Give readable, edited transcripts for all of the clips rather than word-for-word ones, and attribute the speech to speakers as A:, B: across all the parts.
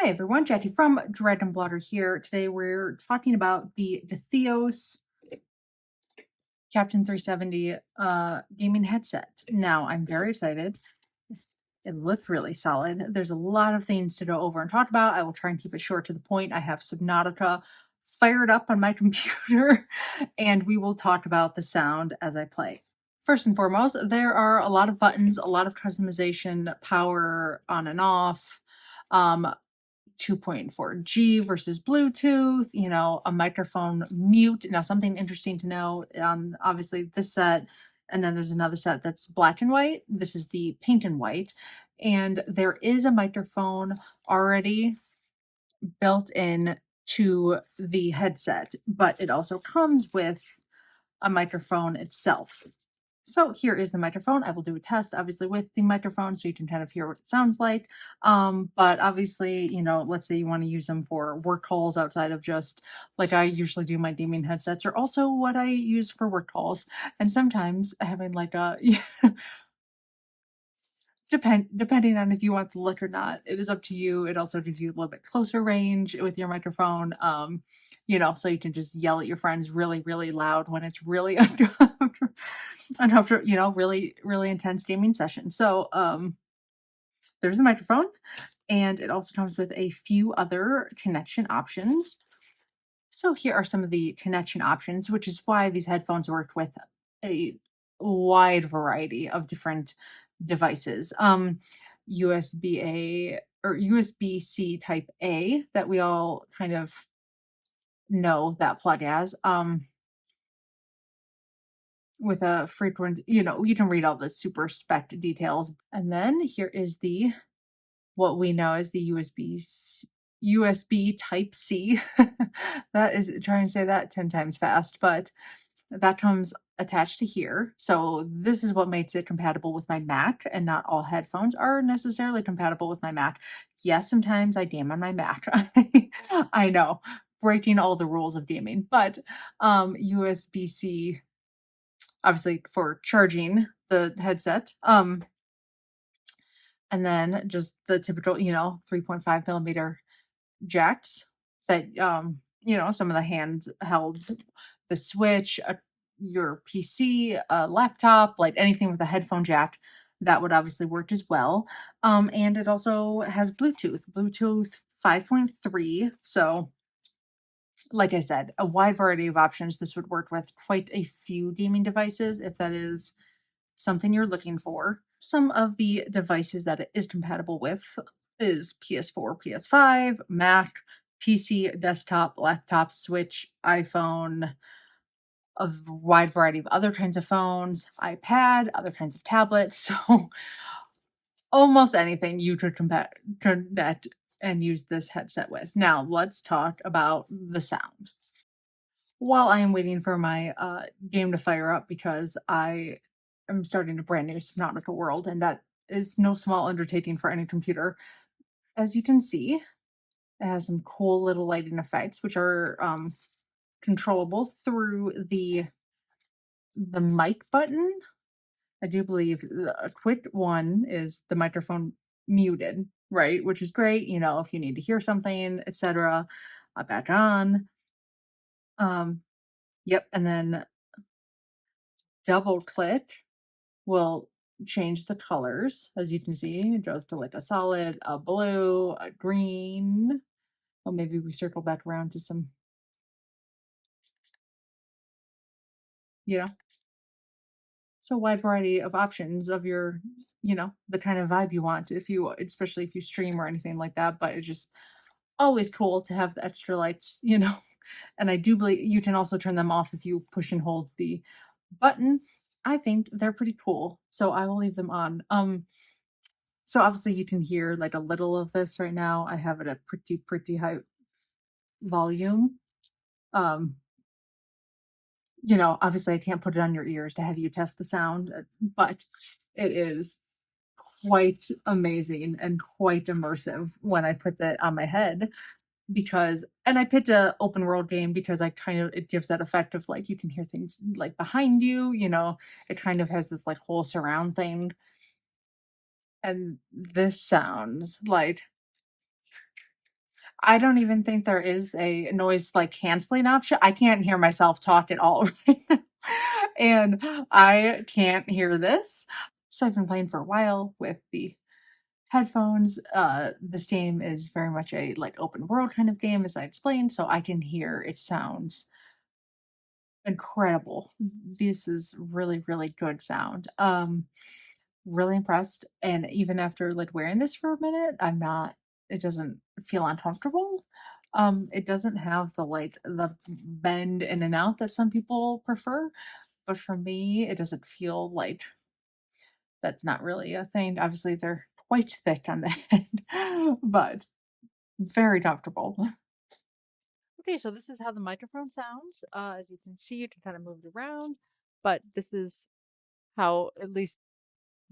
A: Hi everyone, Jackie from Dread and Blotter here. Today we're talking about the Gtheos Captain 370 gaming headset. Now I'm very excited. It looked really solid. There's a lot of things to go over and talk about. I will try and keep it short to the point. I have Subnautica fired up on my computer and we will talk about the sound as I play. First and foremost, there are a lot of buttons, a lot of customization, power on and off. 2.4G versus Bluetooth, a microphone mute. Now, something interesting to know, obviously this set, and then there's another set that's black and white. This is the pink and white. And there is a microphone already built in to the headset, but it also comes with a microphone itself. So here is the microphone. I will do a test, obviously, with the microphone so you can kind of hear what it sounds like. But obviously, let's say you want to use them for work calls outside of just like I usually do my gaming headsets, or also what I use for work calls. And sometimes having like a depending on if you want the look or not, it is up to you. It also gives you a little bit closer range with your microphone. So you can just yell at your friends really, really loud when it's really uncomfortable, really, really intense gaming session. So there's a microphone, and it also comes with a few other connection options. So here are some of the connection options, which is why these headphones work with a wide variety of different devices. USB A or USB-C type A that we all kind of know that plug as. With a frequent, you can read all the super spec details. And then here is the what we know as the USB type C. That is trying to say that 10 times fast, but that comes attached to here. So this is what makes it compatible with my Mac, and not all headphones are necessarily compatible with my Mac. Yes, sometimes I game on my Mac. I know, breaking all the rules of gaming, but USB-C obviously for charging the headset. And then just the typical, 3.5 millimeter jacks that, some of the handhelds, the Switch, your PC, a laptop, like anything with a headphone jack, that would obviously work as well. And it also has Bluetooth 5.3. So, like I said, a wide variety of options. This would work with quite a few gaming devices if that is something you're looking for. Some of the devices that it is compatible with is PS4, PS5, Mac, PC, desktop, laptop, Switch, iPhone, a wide variety of other kinds of phones, iPad, other kinds of tablets. So almost anything you could connect and use this headset with. Now let's talk about the sound. While I am waiting for my game to fire up, because I am starting a brand new Subnautica world, and that is no small undertaking for any computer. As you can see, it has some cool little lighting effects, which are controllable through the mic button. I do believe a quick one is the microphone muted, right? Which is great, if you need to hear something, etc. Back on. Yep, and then double click will change the colors. As you can see, it goes to like a solid, a blue, a green. Well, maybe we circle back around to some, you know, so wide variety of options of your, the kind of vibe you want, if you, especially if you stream or anything like that. But it's just always cool to have the extra lights, And I do believe you can also turn them off if you push and hold the button. I think they're pretty cool, so I will leave them on. So obviously you can hear like a little of this right now. I have it at pretty high volume. Um, obviously I can't put it on your ears to have you test the sound, but it is quite amazing and quite immersive when I put that on my head, and I picked a open world game because it gives that effect of like you can hear things like behind you, it kind of has this like whole surround thing. And this sounds like I don't even think there is a noise, like, canceling option. I can't hear myself talk at all right now, and I can't hear this. So I've been playing for a while with the headphones. This game is very much a, like, open world kind of game, as I explained, so I can hear it sounds incredible. This is really, really good sound. Really impressed, and even after, like, wearing this for a minute, it doesn't feel uncomfortable. It doesn't have the, like, the bend in and out that some people prefer, but for me, it doesn't feel like that's not really a thing. Obviously, they're quite thick on the head, but very comfortable.
B: Okay, so this is how the microphone sounds. As you can see, you can kind of move it around, but this is how at least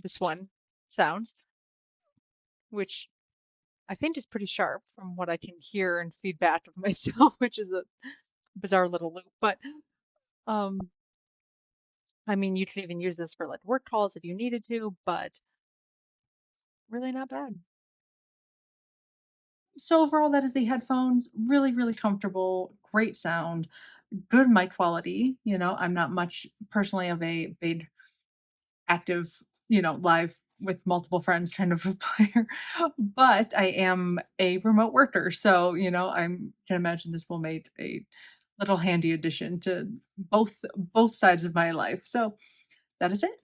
B: this one sounds, which I think is pretty sharp from what I can hear and feedback of myself, which is a bizarre little loop. But um, I mean, you could even use this for like work calls if you needed to, but really not bad.
A: So overall, that is the headphones. Really, really comfortable, great sound, good mic quality. I'm not much personally of a big active, live with multiple friends kind of a player, but I am a remote worker. So, I can imagine this will make a little handy addition to both sides of my life. So that is it.